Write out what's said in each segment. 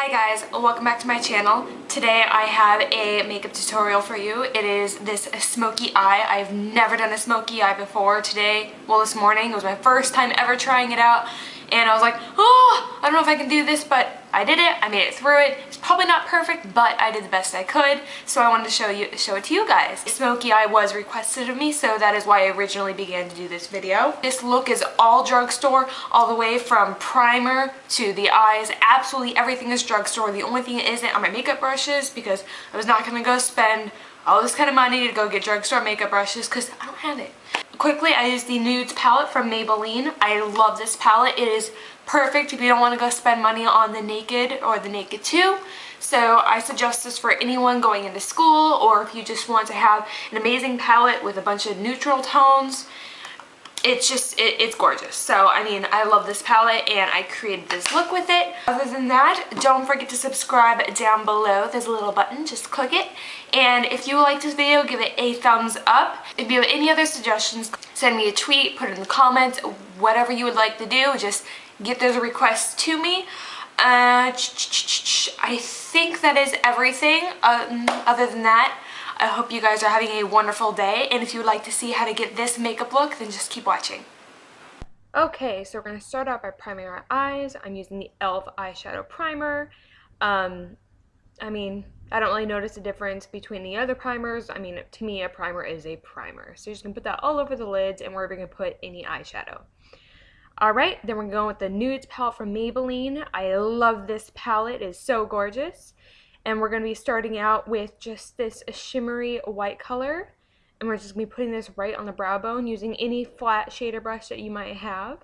Hi guys, welcome back to my channel. Today I have a makeup tutorial for you. It is this smoky eye. I've never done a smoky eye before. This morning, it was my first time ever trying it out. And I was like, oh, I don't know if I can do this, but I did it. I made it through it. It's probably not perfect, but I did the best I could. So I wanted to show it to you guys. Smoky eye was requested of me, so that is why I originally began to do this video. This look is all drugstore, all the way from primer to the eyes. Absolutely everything is drugstore. The only thing that isn't are my makeup brushes, because I was not gonna go spend all this kind of money to go get drugstore makeup brushes because I don't have it. Quickly, I use the Nudes palette from Maybelline. I love this palette. It is perfect if you don't want to go spend money on the Naked or the Naked 2. So I suggest this for anyone going into school, or if you just want to have an amazing palette with a bunch of neutral tones. It's gorgeous. So, I mean, I love this palette and I created this look with it. Other than that, don't forget to subscribe down below. There's a little button, just click it. And if you like this video, give it a thumbs up. If you have any other suggestions, send me a tweet, put it in the comments, whatever you would like to do, just get those requests to me. I think that is everything. Other than that, I hope you guys are having a wonderful day, and if you would like to see how to get this makeup look, then just keep watching. Okay, so we're going to start out by priming our eyes. I'm using the e.l.f. eyeshadow primer. I mean, I don't really notice a difference between the other primers. I mean, to me, a primer is a primer. So you're just going to put that all over the lids, and we're going to put any eyeshadow. Alright, then we're going with the Nudes palette from Maybelline. I love this palette. It is so gorgeous. And we're going to be starting out with just this shimmery white color. And we're just going to be putting this right on the brow bone using any flat shader brush that you might have.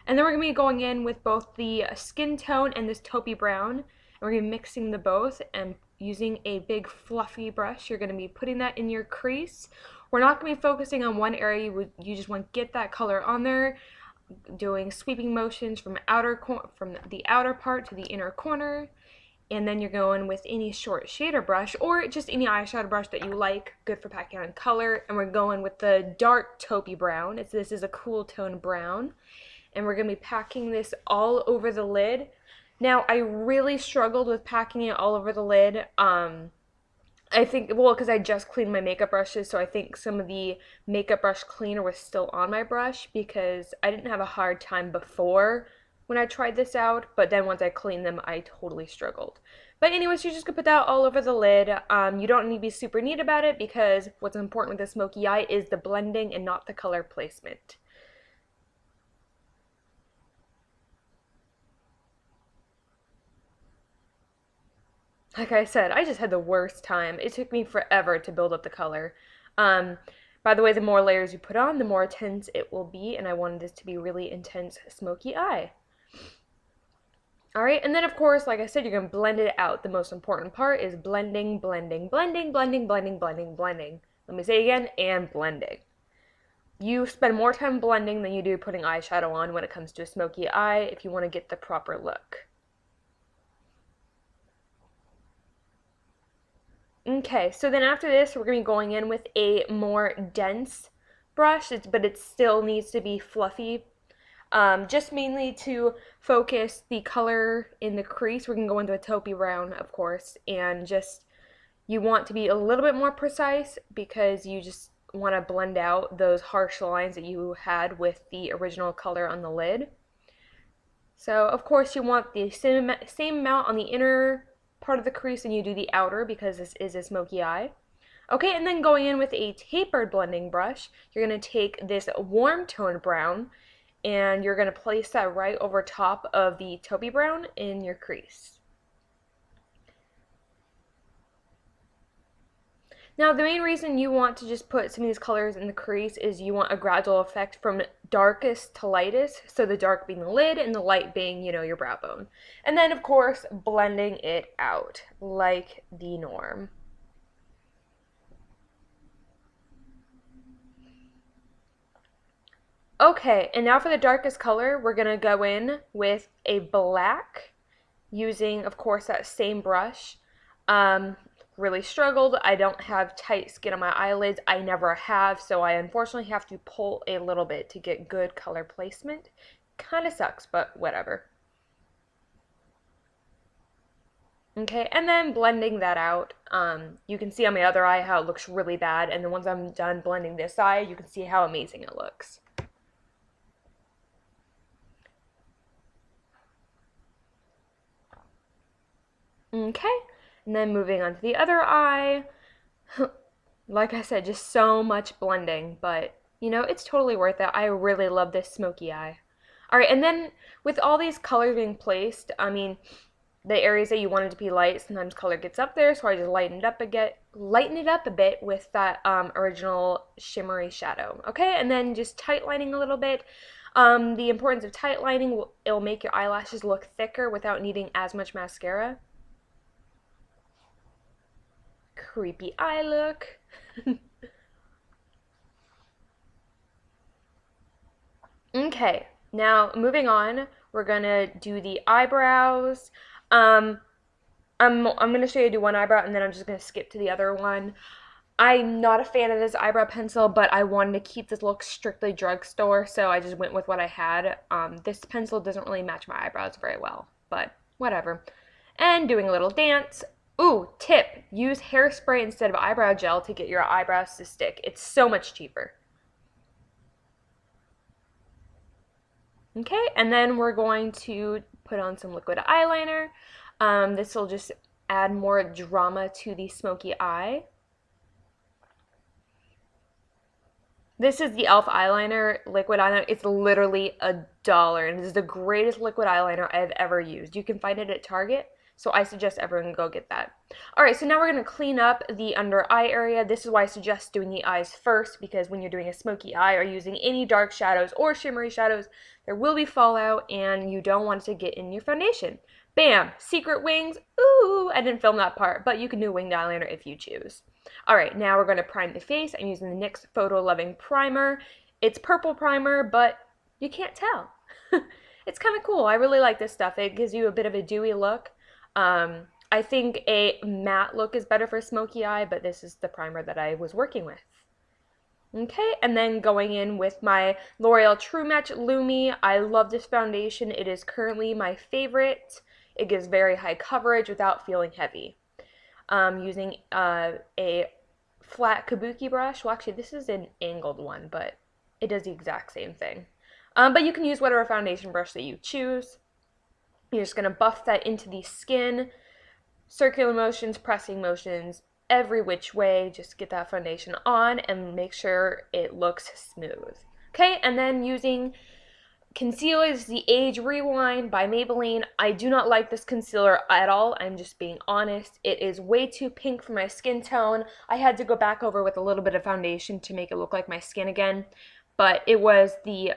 And then we're going to be going in with both the skin tone and this taupey brown. And we're going to be mixing the both and using a big fluffy brush. You're going to be putting that in your crease. We're not going to be focusing on one area. You just want to get that color on there. Doing sweeping motions from the outer part to the inner corner. And then you're going with any short shader brush or just any eyeshadow brush that you like, good for packing on color. And we're going with the dark taupey brown. This is a cool tone brown. And we're going to be packing this all over the lid. Now, I really struggled with packing it all over the lid. I think, well, because I just cleaned my makeup brushes, so I think some of the makeup brush cleaner was still on my brush because I didn't have a hard time before when I tried this out, but then once I cleaned them, I totally struggled. But anyways, you're just going to put that all over the lid. You don't need to be super neat about it because what's important with the smoky eye is the blending and not the color placement. Like I said, I just had the worst time. It took me forever to build up the color. By the way, the more layers you put on, the more intense it will be, and I wanted this to be really intense smoky eye. Alright, and then of course, like I said, you're going to blend it out. The most important part is blending, blending, blending, blending, blending, blending, blending. Let me say it again, and blending. You spend more time blending than you do putting eyeshadow on when it comes to a smoky eye if you want to get the proper look. Okay, so then after this, we're going to be going in with a more dense brush, but it still needs to be fluffy. Just mainly to focus the color in the crease. We're going to go into a taupey brown, of course, and just, you want to be a little bit more precise because you just want to blend out those harsh lines that you had with the original color on the lid. So, of course, you want the same amount on the inner part of the crease and you do the outer because this is a smoky eye. Okay, and then going in with a tapered blending brush, you're going to take this warm toned brown and you're going to place that right over top of the taupey brown in your crease. Now, the main reason you want to just put some of these colors in the crease is you want a gradual effect from darkest to lightest, so the dark being the lid and the light being, you know, your brow bone. And then, of course, blending it out like the norm. Okay, and now for the darkest color, we're going to go in with a black, using, of course, that same brush. Really struggled. I don't have tight skin on my eyelids. I never have, so I unfortunately have to pull a little bit to get good color placement. Kind of sucks, but whatever. Okay, and then blending that out, you can see on my other eye how it looks really bad, and then once I'm done blending this eye, you can see how amazing it looks. Okay, and then moving on to the other eye. Like I said, just so much blending, but you know, it's totally worth it. I really love this smoky eye. All right, and then with all these colors being placed, I mean, the areas that you want it to be light, sometimes color gets up there, so I just lighten it up a bit with that original shimmery shadow. Okay, and then just tight lining a little bit. The importance of tight lining, it'll make your eyelashes look thicker without needing as much mascara. Creepy eye look. Okay, now moving on, we're gonna do the eyebrows. I'm gonna show you do one eyebrow and then I'm just gonna skip to the other one. I'm not a fan of this eyebrow pencil, but I wanted to keep this look strictly drugstore, so I just went with what I had. This pencil doesn't really match my eyebrows very well, but whatever. And doing a little dance. Ooh, tip, use hairspray instead of eyebrow gel to get your eyebrows to stick. It's so much cheaper. Okay, and then we're going to put on some liquid eyeliner. This will just add more drama to the smoky eye. This is the e.l.f. eyeliner, liquid eyeliner. It's literally $1, and this is the greatest liquid eyeliner I have ever used. You can find it at Target, so I suggest everyone go get that. All right, so now we're going to clean up the under eye area. This is why I suggest doing the eyes first, because when you're doing a smoky eye or using any dark shadows or shimmery shadows, there will be fallout, and you don't want it to get in your foundation. Bam! Secret wings. Ooh, I didn't film that part, but you can do winged eyeliner if you choose. All right, now we're going to prime the face. I'm using the NYX Photo Loving Primer. It's purple primer, but you can't tell. It's kind of cool. I really like this stuff. It gives you a bit of a dewy look. I think a matte look is better for smoky eye, but this is the primer that I was working with. Okay, and then going in with my L'Oreal True Match Lumi. I love this foundation. It is currently my favorite. It gives very high coverage without feeling heavy. Using a flat kabuki brush. Well, actually, this is an angled one, but it does the exact same thing. But you can use whatever foundation brush that you choose. You're just going to buff that into the skin. Circular motions, pressing motions, every which way. Just get that foundation on and make sure it looks smooth. Okay, and then using concealer is the Age Rewind by Maybelline. I do not like this concealer at all. I'm just being honest. It is way too pink for my skin tone. I had to go back over with a little bit of foundation to make it look like my skin again. But it was the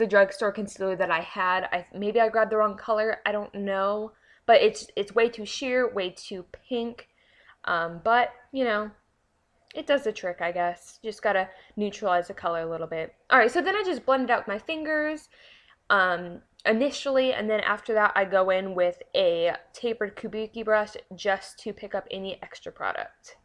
drugstore concealer that I had. Maybe I grabbed the wrong color. I don't know. But it's way too sheer, way too pink. But, you know, it does the trick, I guess. Just gotta neutralize the color a little bit. Alright, so then I just blend it out with my fingers initially, and then after that I go in with a tapered kabuki brush just to pick up any extra product.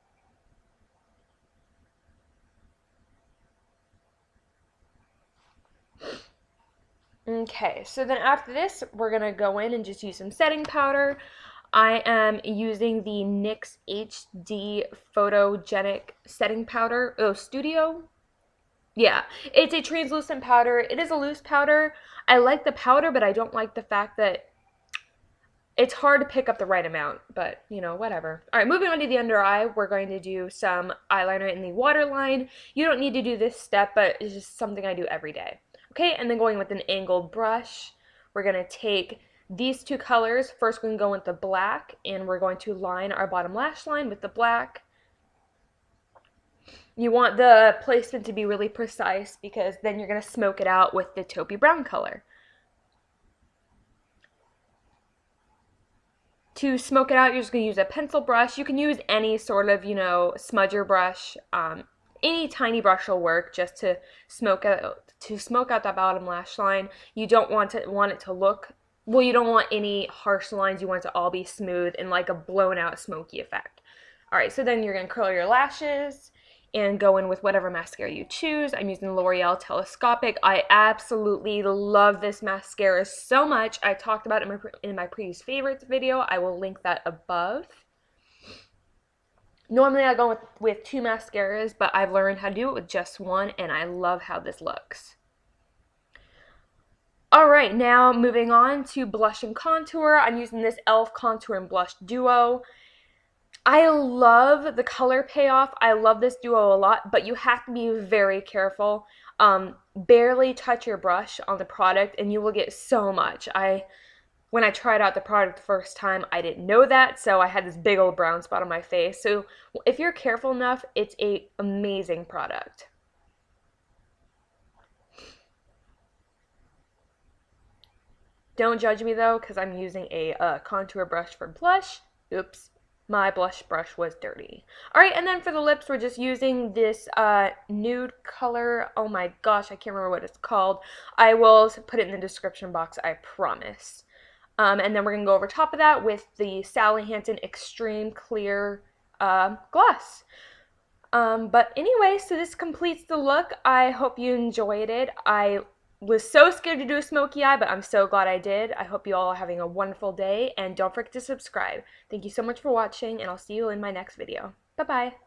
Okay, so then after this, we're gonna go in and just use some setting powder. I am using the NYX HD Photogenic Setting Powder. Oh, Studio? Yeah, it's a translucent powder. It is a loose powder. I like the powder, but I don't like the fact that it's hard to pick up the right amount, but, you know, whatever. All right, moving on to the under eye, we're going to do some eyeliner in the waterline. You don't need to do this step, but it's just something I do every day. Okay, and then going with an angled brush, we're going to take these two colors. First, we're going to go with the black, and we're going to line our bottom lash line with the black. You want the placement to be really precise because then you're going to smoke it out with the taupey brown color. To smoke it out, you're just going to use a pencil brush. You can use any sort of, you know, smudger brush. Any tiny brush will work just to smoke out that bottom lash line. You don't want it to look, well, you don't want any harsh lines. You want it to all be smooth and like a blown out smoky effect. All right, so then you're going to curl your lashes, and go in with whatever mascara you choose. I'm using L'Oreal Telescopic. I absolutely love this mascara so much. I talked about it in my previous favorites video. I will link that above. Normally I go with 2 mascaras, but I've learned how to do it with just 1, and I love how this looks. Alright, now moving on to blush and contour. I'm using this e.l.f. Contour and Blush Duo. I love the color payoff. I love this duo a lot, but you have to be very careful. Barely touch your brush on the product and you will get so much. When I tried out the product the first time, I didn't know that, so I had this big old brown spot on my face. So if you're careful enough, it's an amazing product. Don't judge me though, because I'm using a contour brush for blush. Oops, my blush brush was dirty. Alright, and then for the lips, we're just using this nude color. Oh my gosh, I can't remember what it's called. I will put it in the description box, I promise. And then we're going to go over top of that with the Sally Hansen Xtreme Clear Gloss. But anyway, so this completes the look. I hope you enjoyed it. I was so scared to do a smoky eye, but I'm so glad I did. I hope you all are having a wonderful day, and don't forget to subscribe. Thank you so much for watching, and I'll see you in my next video. Bye-bye.